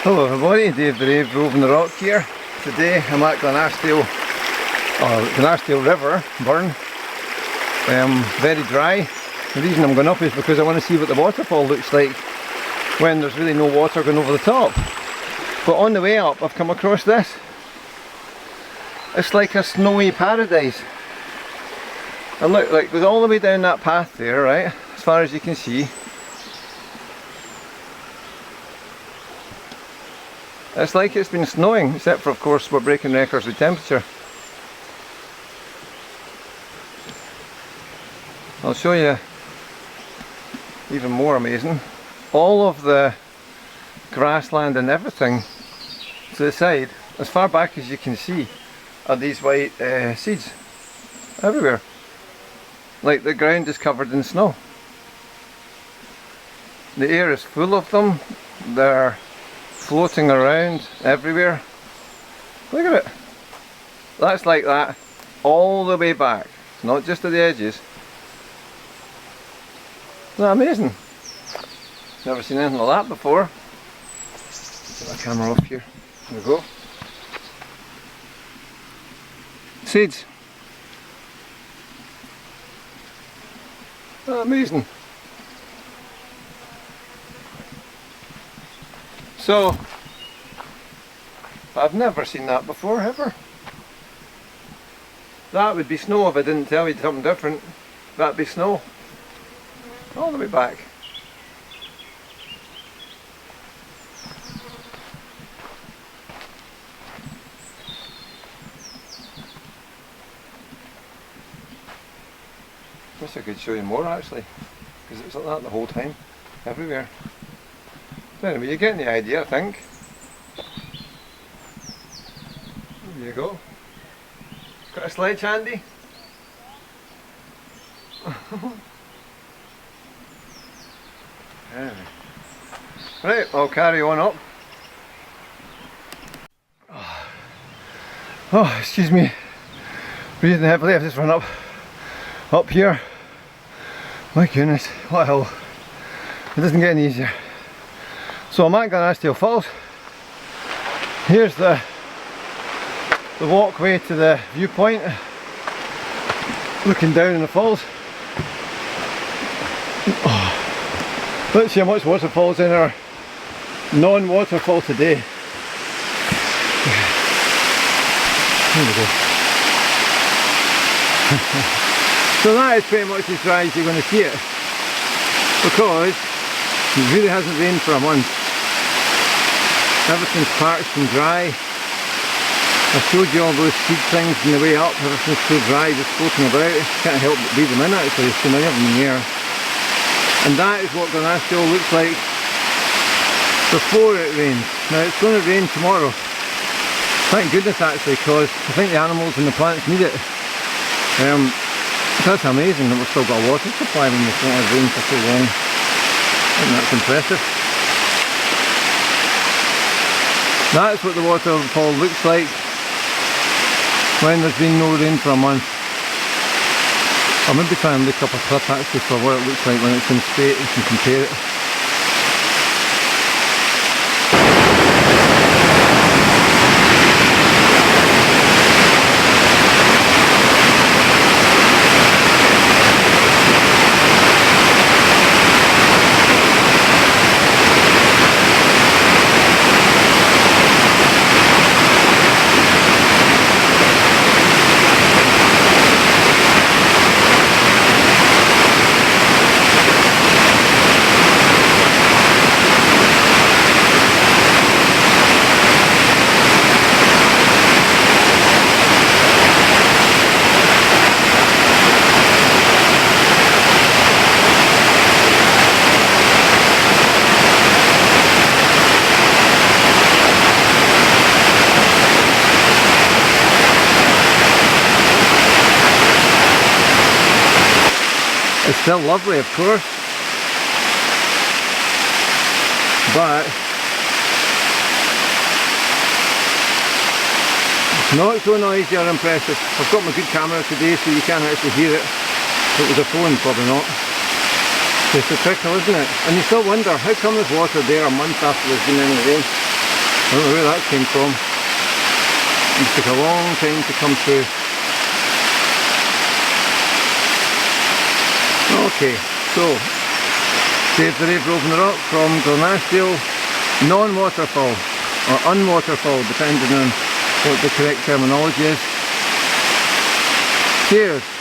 Hello everybody, Dave the Rave roving the rock here. Today I'm at Glenashdale River, Burn. Very dry. The reason I'm going up is because I want to see what the waterfall looks like when there's really no water going over the top. But on the way up I've come across this. It's like a snowy paradise. And look, like, goes all the way down that path there, right, as far as you can see. It's like it's been snowing, except for, of course, we're breaking records with temperature. I'll show you even more amazing. All of the grassland and everything to the side, as far back as you can see, are these white seeds everywhere. Like the ground is covered in snow. The air is full of them. They're floating around everywhere. Look at it. That's like that all the way back. It's not just at the edges. Isn't that amazing? Never seen anything like that before. Get my camera off here. There we go. Seeds. Isn't that amazing? So, I've never seen that before, ever. That would be snow if I didn't tell you something different. That'd be snow. All the way back. Wish I could show you more actually, because it was like that the whole time, everywhere. So anyway, you're getting the idea, I think. There you go. Got a sledge handy? Anyway. Right, I'll carry on up. Oh, excuse me. Breathing heavily, I've just run up here. My goodness, what a hill. It doesn't get any easier. So I'm at Glenashdale Falls. Here's the walkway to the viewpoint, looking down in the falls. Oh, let's see how much waterfalls in our non-waterfall today. Here we go. So that is pretty much as dry as you're going to see it, because it really hasn't rained for a month. Everything's parched and dry. I showed you all those seed things on the way up. Everything's so dry, just floating about. You can't help but breathe them in actually, there's so many of them in the air. And that is what Glenashdale looks like before it rains. Now it's going to rain tomorrow. Thank goodness actually, because I think the animals and the plants need it. That's amazing that we've still got a water supply when we've not had rain for so long. I think that's impressive. That's what the waterfall looks like when there's been no rain for a month. I'll maybe try and look up a clip actually for what it looks like when it's in state and can compare it. It's still lovely, of course, but it's not so noisy or impressive. I've got my good camera today so you can't actually hear it. If it was a phone, probably not. Just a trickle, isn't it? And you still wonder, how come there's water there a month after there's been any rain? I don't know where that came from. It took a long time to come through. Okay, so Dave the Roving the Rock from Glenashdale Non-Waterfall or Un-Waterfall, depending on what the correct terminology is. Cheers!